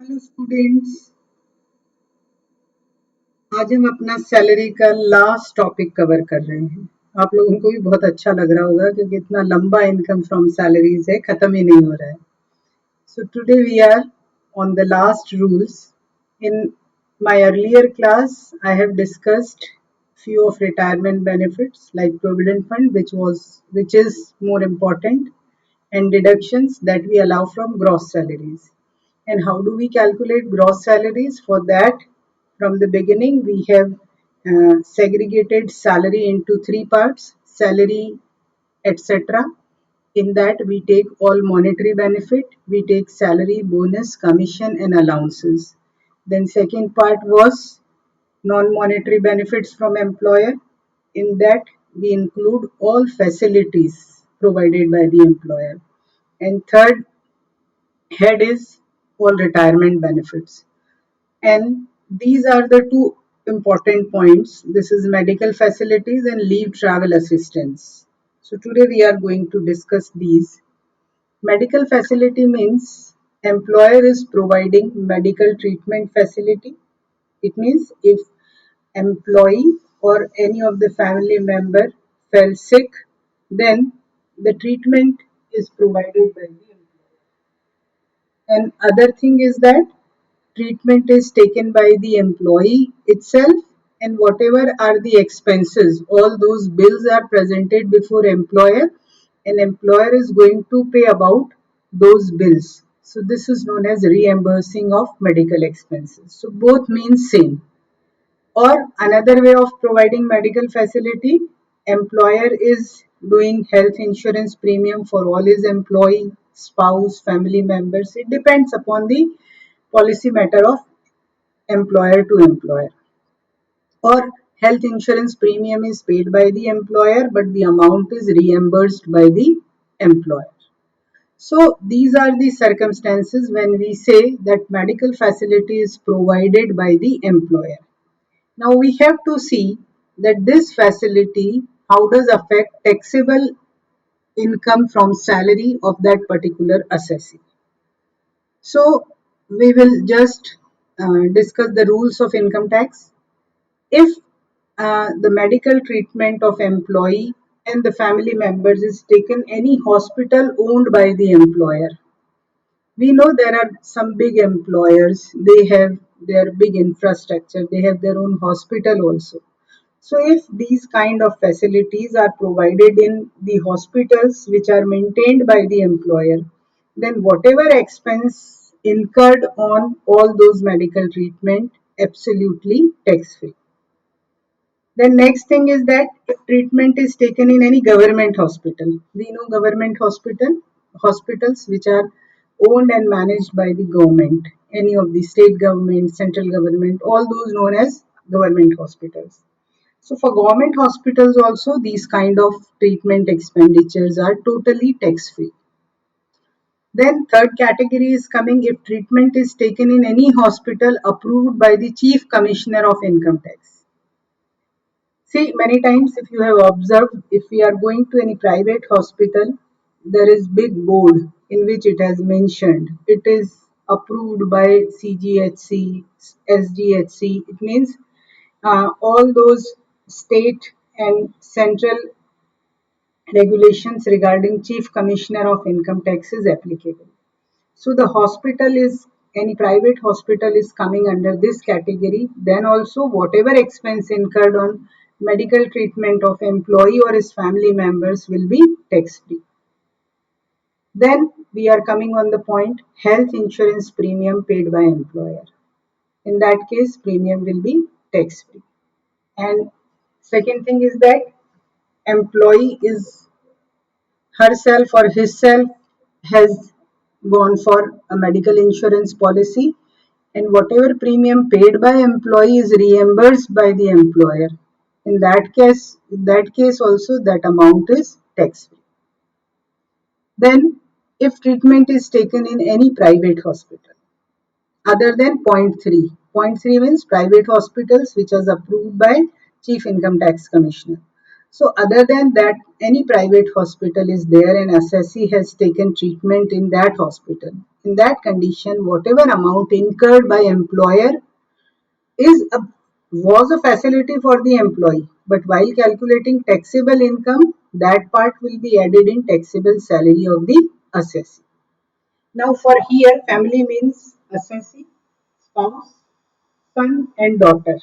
Hello students. आज हम अपना सैलरी का लास्ट टॉपिक कवर कर रहे हैं। आप लोगों को भी बहुत अच्छा लग रहा होगा क्योंकि इतना लंबा इनकम फ्रॉम सैलरीज है, खत्म ही नहीं हो रहा है। So today we are on the last rules. In my earlier class, I have discussed few of retirement benefits like provident fund, which is more important, and deductions that we allow from gross salaries. And how do we calculate gross salaries? For that, from the beginning, we have segregated salary into three parts: salary, etc. In that, we take all monetary benefit, we take salary, bonus, commission, and allowances. Then, second part was non-monetary benefits from employer. In that, we include all facilities provided by the employer. And third head is all retirement benefits. And these are the two important points. This is medical facilities and leave travel assistance. So today we are going to discuss these. Medical facility means employer is providing medical treatment facility. It means if employee or any of the family member fell sick, then the treatment is provided by the employer. And other thing is that treatment is taken by the employee itself, and whatever are the expenses, all those bills are presented before employer, and employer is going to pay about those bills. So this is known as reimbursing of medical expenses. So both mean same. Or another way of providing medical facility, employer is doing health insurance premium for all his employee, spouse, family members. It depends upon the policy matter of employer to employer. Or health insurance premium is paid by the employer, but the amount is reimbursed by the employer. So these are the circumstances when we say that medical facility is provided by the employer. Now we have to see that this facility, how does affect taxable income from salary of that particular assessee. So we will just discuss the rules of income tax. If the medical treatment of employee and the family members is taken any hospital owned by the employer, we know there are some big employers, they have their big infrastructure, they have their own hospital also. So if these kind of facilities are provided in the hospitals which are maintained by the employer, then whatever expense incurred on all those medical treatment, absolutely tax free. Then next thing is that if treatment is taken in any government hospital, we know government hospitals which are owned and managed by the government, any of the state government, central government, all those known as government hospitals. So for government hospitals also these kind of treatment expenditures are totally tax free. Then third category is coming if treatment is taken in any hospital approved by the Chief Commissioner of Income Tax. See, many times if you have observed, if we are going to any private hospital, there is big board in which it has mentioned it is approved by CGHC, SGHC. It means all those state and central regulations regarding Chief Commissioner of Income Tax is applicable. So the hospital is any private hospital is coming under this category. Then also whatever expense incurred on medical treatment of employee or his family members will be tax free. Then we are coming on the point health insurance premium paid by employer. In that case, premium will be tax free. And second thing is that employee is herself or himself has gone for a medical insurance policy, and whatever premium paid by employee is reimbursed by the employer. In that case also that amount is tax free. Then if treatment is taken in any private hospital other than point 3 means private hospitals which is approved by Chief Income Tax Commissioner. So other than that, any private hospital is there and assessee has taken treatment in that hospital. in that condition, whatever amount incurred by employer is a, was a facility for the employee, but while calculating taxable income, that part will be added in taxable salary of the assessee. Now for here, family means assessee, spouse, son and daughter.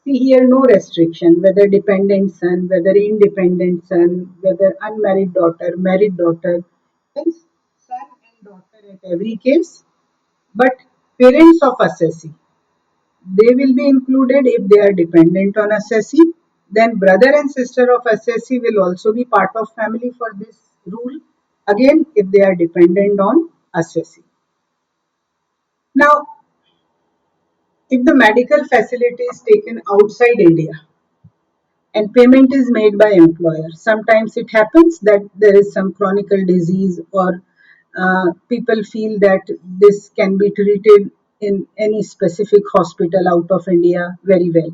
See here no restriction, whether dependent son, whether independent son, whether unmarried daughter, married daughter, hence son and daughter at every case, but parents of assessee, they will be included if they are dependent on assessee. Then brother and sister of assessee will also be part of family for this rule. Again, if they are dependent on assessee. Now, if the medical facility is taken outside India and payment is made by employer, sometimes it happens that there is some chronic disease or people feel that this can be treated in any specific hospital out of India very well,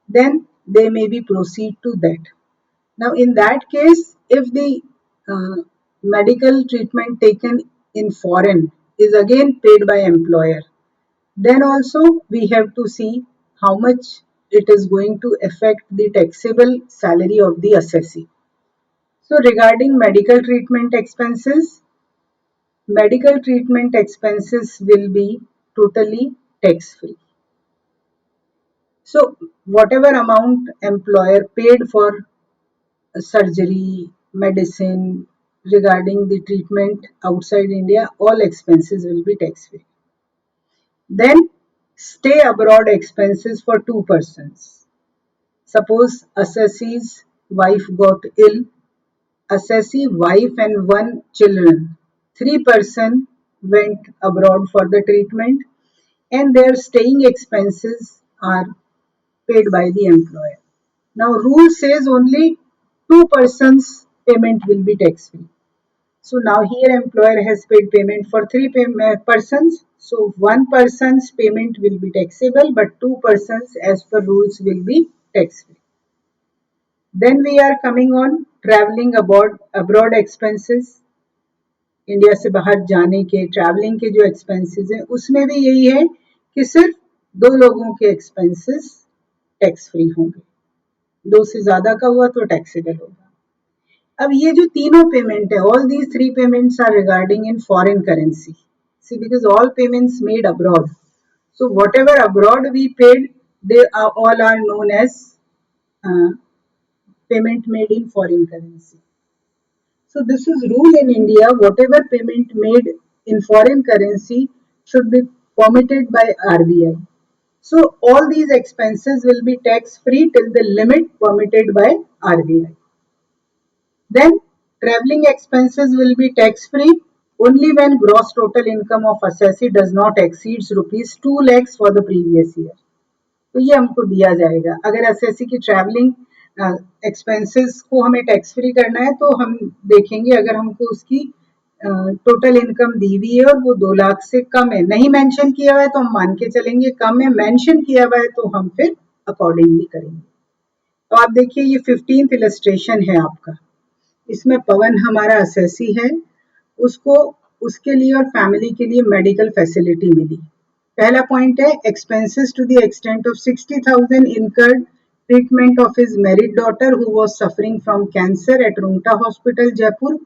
then they maybe proceed to that. Now, in that case, if the medical treatment taken in foreign is again paid by employer, then also we have to see how much it is going to affect the taxable salary of the assessee. So, regarding medical treatment expenses will be totally tax free. So, whatever amount employer paid for surgery, medicine, regarding the treatment outside India, all expenses will be tax free. Then, stay abroad expenses for two persons. Suppose assessee's wife got ill, assessee, wife and one children. Three person went abroad for the treatment and their staying expenses are paid by the employer. Now rule says only two persons payment will be tax free. So now here employer has paid payment for persons. So one person's payment will be taxable, but two persons as per rules will be tax free. Then we are coming on traveling abroad expenses. India से बाहर जाने के travelling के जो expenses हैं उसमें भी यही है कि सिर्फ दो लोगों के एक्सपेंसेस टैक्स फ्री होंगे, दो से ज्यादा का हुआ तो टैक्सेबल होगा. अब ये जो तीनों पेमेंट है, all these three payments are regarding in foreign currency. See because all payments made abroad, so whatever abroad we paid, they are all are known as payment made in foreign currency. So this is rule in India, whatever payment made in foreign currency should be permitted by RBI. So all these expenses will be tax free till the limit permitted by RBI. Then travelling expenses will be tax free only when gross total income of assessee does not exceeds rupees 2 lakhs for the previous year. तो ये हमको दिया जाएगा. अगर SSC की travelling expenses को हमें tax free करना है तो हम देखेंगे अगर हमको उसकी टोटल इनकम दी हुई है और वो 2 लाख से कम है, नहीं मेंशन किया हुआ है तो हम मान के चलेंगे कम है, मेंशन किया हुआ है तो हम फिर अकॉर्डिंगली करेंगे. तो आप देखिए ये 15th इलस्ट्रेशन है आपका, इसमें पवन हमारा असेसी है, उसको उसके लिए और फैमिली के लिए मेडिकल फैसिलिटी मिली. पहला पॉइंट है expenses to the extent of 60,000 incurred treatment of his married daughter who was suffering from cancer at Rungta hospital Jaipur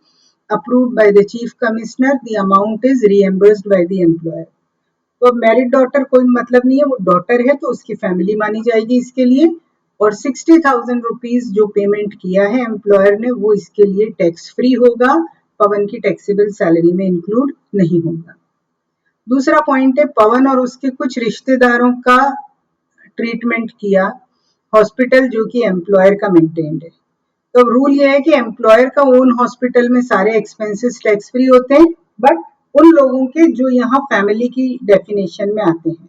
approved by the chief commissioner, the amount is reimbursed by the employer. तो अब married daughter कोई मतलब नहीं है, वो daughter है तो उसकी फैमिली मानी जाएगी इसके लिए, और 60,000 रुपीज जो पेमेंट किया है एम्प्लॉयर ने वो इसके लिए टैक्स फ्री होगा, पवन की टैक्सेबल सैलरी में इंक्लूड नहीं होगा. दूसरा पॉइंट है पवन और उसके कुछ रिश्तेदारों का ट्रीटमेंट किया हॉस्पिटल जो कि एम्प्लॉयर का मेंटेन्ड है. तो रूल ये है कि एम्प्लॉयर का ओन हॉस्पिटल में सारे एक्सपेंसेस टैक्स फ्री होते हैं, बट उन लोगों के जो यहाँ फैमिली की डेफिनेशन में आते हैं.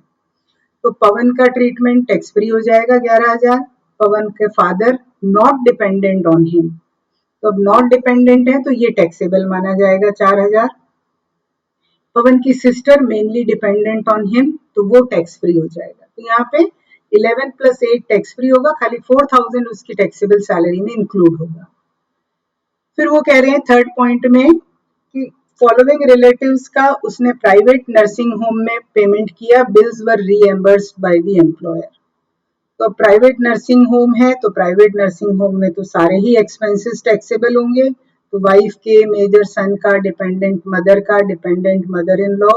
तो पवन का ट्रीटमेंट टैक्स फ्री हो जाएगा 11,000. पवन के father not dependent on him, तो अब नॉट डिपेंडेंट है तो ये टैक्सेबल माना जाएगा 4,000. पवन की sister mainly dependent on him तो वो टैक्स फ्री हो जाएगा. तो यहाँ पे 11 + 8 टैक्स फ्री होगा, खाली 4,000 उसकी टैक्सेबल सैलरी में इंक्लूड होगा. फिर वो कह रहे हैं थर्ड पॉइंट में कि फॉलोइंग रिलेटिव्स का उसने प्राइवेट नर्सिंग होम में पेमेंट किया, bills were reimbursed by the employer. तो प्राइवेट नर्सिंग होम है तो प्राइवेट नर्सिंग होम में तो सारे ही एक्सपेंसेस टैक्सेबल होंगे। तो वाइफ के, मेजर सन का, डिपेंडेंट मदर का, डिपेंडेंट मदर इन लॉ,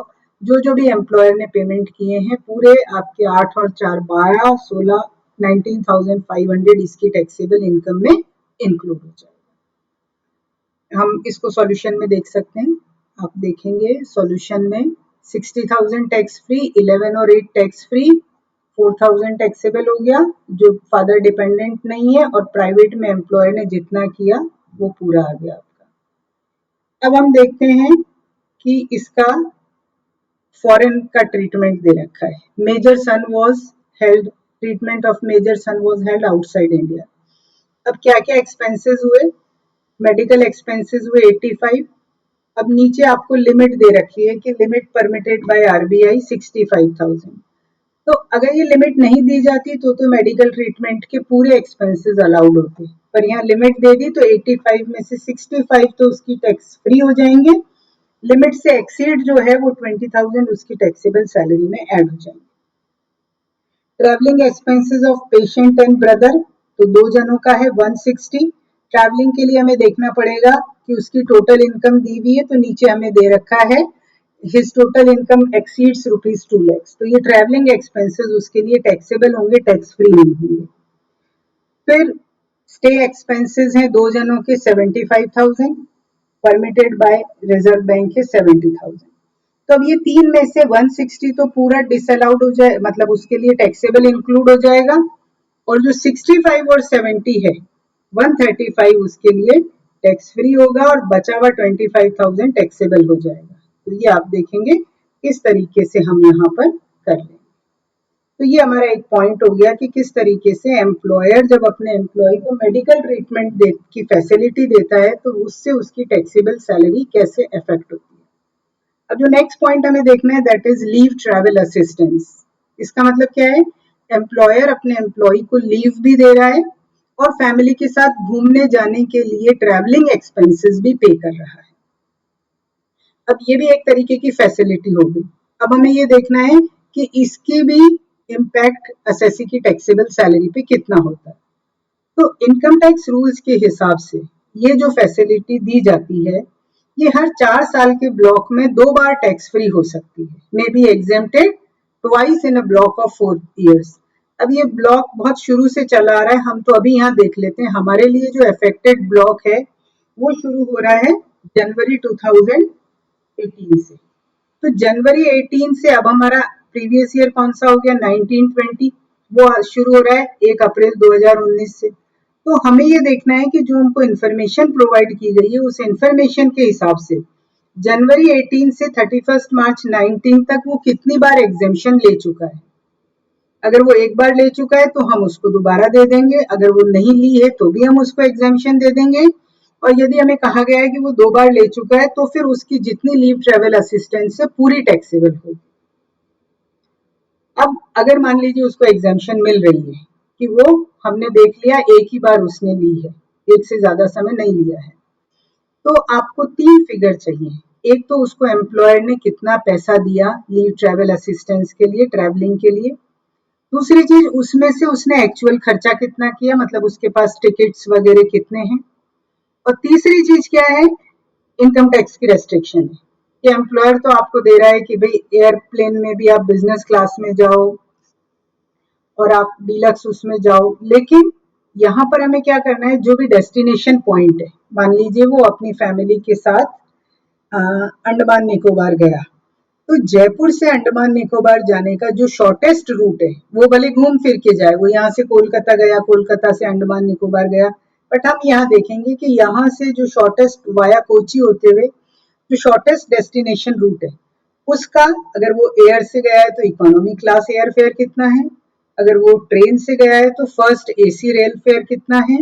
जो भी एम्प्लॉयर ने पेमेंट किए हैं पूरे आपके 8 और 4 12 16 19,500 इसकी टैक्सेबल इनकम में इंक्लूड हो जाएगा। हम इसको सॉल्यूशन में देख सकते हैं। आप देखेंगे सॉल्यूशन में 60,000 टैक्स फ्री, 11 और 8 टैक्स फ्री, 4,000 टैक्सेबल हो गया जो फादर डिपेंडेंट नहीं है, और प्राइवेट में एम्प्लॉयर ने जितना किया वो पूरा आ गया आपका। अब हम देखते हैं कि इसका फॉरेन का ट्रीटमेंट दे रखा है। Major son was held, treatment of major son was held outside India. अब क्या क्या एक्सपेंसेस हुए? मेडिकल एक्सपेंसेस हुए 85। अब नीचे आपको लिमिट दे रखी है कि लिमिट परमिटेड बाय आरबीआई 65,000। तो अगर ये लिमिट नहीं दी जाती तो मेडिकल ट्रीटमेंट के पूरे एक्सपेंसेस अलाउड होते, पर यहाँ लिमिट दे दी तो 85 में से 65 तो उसकी टैक्स फ्री हो जाएंगे, लिमिट से एक्सीड जो है वो 20,000 उसकी टैक्सेबल सैलरी में ऐड हो जाएंगे। Travelling expenses of patient and brother, तो 2 जनों का है 160। ट्रैवलिंग के लिए हमें देखना पड़ेगा कि उसकी टोटल इनकम दी हुई है, तो नीचे हमें दे रखा है his total income exceeds rupees 2 lakhs, तो ये ट्रैवलिंग एक्सपेंसेस उसके लिए टैक्सेबल होंगे, टैक्स फ्री नहीं होंगे। फिर स्टे एक्सपेंसेस हैं 2 जनों के 75,000, परमिटेड बाय रिजर्व बैंक के 70,000। तो अब ये 3 में से 160 तो पूरा डिसअलाउड हो जाए, मतलब उसके लिए टैक्सेबल इंक्लूड हो जाएगा, और जो 65 और 70 है 135 उसके लिए टैक्स फ्री होगा, और बचा हुआ 25,000 टैक्सेबल हो जाएगा। तो ये आप देखेंगे किस तरीके से हम यहाँ पर कर लेंगे। तो ये हमारा एक पॉइंट हो गया कि किस तरीके से एम्प्लॉयर जब अपने एम्प्लॉय को मेडिकल ट्रीटमेंट की फैसिलिटी देता है तो उससे उसकी टैक्सेबल सैलरी कैसे अफेक्ट होती है। अब जो नेक्स्ट पॉइंट हमें देखना है that is leave travel assistance. इसका मतलब क्या है? एम्प्लॉयर अपने एम्प्लॉय को लीव भी दे रहा है और फैमिली के साथ घूमने जाने के लिए ट्रैवलिंग एक्सपेंसेस भी पे कर रहा है। अब ये भी एक तरीके की फैसिलिटी होगी। अब हमें ये देखना है कि इसकी भी इम्पैक्ट एसएससी की टैक्सेबल सैलरी पे कितना होता है। तो इनकम टैक्स रूल्स के हिसाब से ये जो फैसिलिटी दी जाती है ये हर 4 साल के ब्लॉक में 2 बार टैक्स फ्री हो सकती है, may be exempted twice in a block of 4 years। अब ये ब्लॉक बहुत शुरू से चला आ रहा है, हम तो अभी यहाँ देख लेते हैं। हमारे लिए जो अफेक्टेड ब्लॉक है वो शुरू हो रहा है जनवरी 2018 से। तो जनवरी 18 से अब हमारा प्रीवियस ईयर कौन सा हो गया 1920, वो शुरू हो रहा है 1 अप्रैल 2019 से। तो हमें ये देखना है कि जो हमको इन्फॉर्मेशन प्रोवाइड की गई है उस इन्फॉर्मेशन के हिसाब से जनवरी 18 से 31 मार्च 19 तक वो कितनी बार एग्जेम्पशन ले चुका है। अगर वो एक बार ले चुका है तो हम उसको दोबारा दे देंगे, अगर वो नहीं ली है तो भी हम उसको एग्जेम्पशन दे देंगे, और यदि हमें कहा गया है कि वो 2 बार ले चुका है तो फिर उसकी जितनी लीव ट्रेवल असिस्टेंस है पूरी टैक्सेबल होगी। अब अगर मान लीजिए उसको एग्जेम्पशन मिल रही है कि वो हमने देख लिया एक ही बार उसने ली है, एक से ज्यादा समय नहीं लिया है, तो आपको 3 फिगर चाहिए। एक तो उसको एम्प्लॉयर ने कितना पैसा दिया लीव ट्रेवल असिस्टेंस के लिए, ट्रैवलिंग के लिए। दूसरी चीज उसमें से उसने एक्चुअल खर्चा कितना किया, मतलब उसके पास टिकट्स वगैरह कितने हैं। और तीसरी चीज क्या है? इनकम टैक्स की रेस्ट्रिक्शन है कि एम्प्लॉयर तो आपको दे रहा है कि भाई एयरप्लेन में भी आप बिजनेस क्लास में जाओ और आप डीलक्स उसमें जाओ, लेकिन यहाँ पर हमें क्या करना है, जो भी डेस्टिनेशन पॉइंट है, मान लीजिए वो अपनी फैमिली के साथ अंडमान निकोबार गया, तो जयपुर से अंडमान निकोबार जाने का जो शॉर्टेस्ट रूट है वो भले घूम फिर के जाए, वो यहाँ से कोलकाता गया, कोलकाता से अंडमान निकोबार गया, बट हम यहाँ देखेंगे कि यहाँ से जो शॉर्टेस्ट वाया कोची होते हुए जो शॉर्टेस्ट डेस्टिनेशन रूट है उसका, अगर वो एयर से गया है तो इकोनॉमी क्लास एयर फेयर कितना है, अगर वो ट्रेन से गया है तो फर्स्ट एसी रेल फेयर कितना है,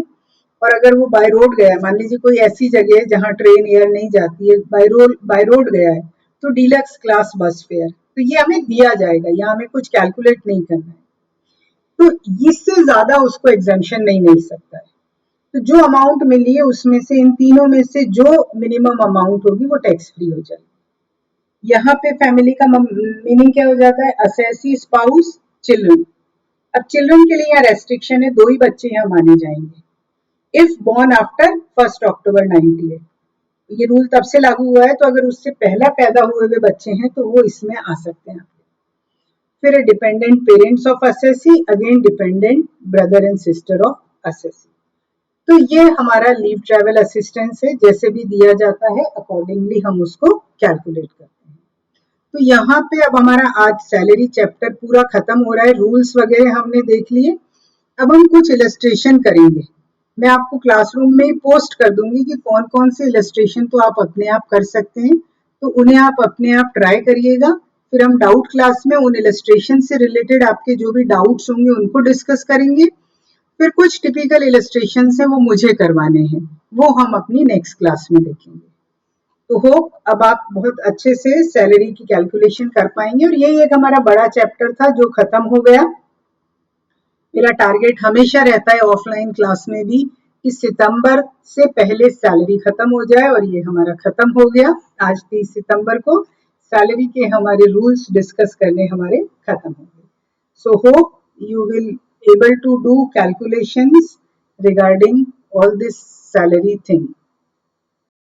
और अगर वो बाय रोड गया है, मान लीजिए कोई ऐसी जगह है जहाँ ट्रेन एयर नहीं जाती है, बाय रोड गया है तो डीलक्स क्लास बस फेयर। तो ये हमें दिया जाएगा, यहाँ हमें कुछ कैलकुलेट नहीं करना है, तो इससे ज्यादा उसको एग्जेम्पशन नहीं मिल सकता है। तो जो अमाउंट मिली है उसमें से इन तीनों में से जो मिनिमम अमाउंट होगी वो टैक्स फ्री हो जाएगी। यहाँ पे फैमिली का मीनिंग क्या हो जाता है, असेसी, स्पाउस, चिल्ड्रन। अब चिल्ड्रन के लिए यहाँ रेस्ट्रिक्शन है, 2 ही बच्चे यहाँ माने जाएंगे। इफ बॉर्न आफ्टर 1 अक्टूबर 98, ये रूल तब से लागू हुआ है, तो अगर उससे पहला पैदा हुए हुए बच्चे हैं तो वो इसमें आ सकते हैं। फिर dependent parents of assessee, again dependent brother and sister of assessee. तो ये हमारा लीव ट्रैवल असिस्टेंस है, जैसे भी दिया जाता है अकॉर्डिंगली हम उसको कैलकुलेट करते हैं। तो यहाँ पे अब हमारा आज सैलरी चैप्टर पूरा खत्म हो रहा है, रूल्स वगैरह हमने देख लिए। अब हम कुछ इलस्ट्रेशन करेंगे, मैं आपको क्लासरूम में पोस्ट कर दूंगी कि कौन कौन से इलस्ट्रेशन तो आप अपने आप कर सकते हैं, तो उन्हें आप अपने आप ट्राई करिएगा। फिर हम डाउट क्लास में उन इलस्ट्रेशन से रिलेटेड आपके जो भी डाउट्स होंगे उनको डिस्कस करेंगे। फिर कुछ टिपिकल इलस्ट्रेशन है वो मुझे करवाने हैं, वो हम अपनी नेक्स्ट क्लास में देखेंगे। तो होप अब आप बहुत अच्छे से सैलरी की कैलकुलेशन कर पाएंगे, और यही एक हमारा बड़ा चैप्टर था जो खत्म हो गया। मेरा टारगेट हमेशा रहता है ऑफलाइन क्लास में भी कि सितंबर से पहले सैलरी खत्म हो जाए, और ये हमारा खत्म हो गया। आज 30 सितंबर को सैलरी के हमारे रूल्स डिस्कस करने हमारे खत्म हो गए। So hope you will able to do calculations regarding all this salary thing.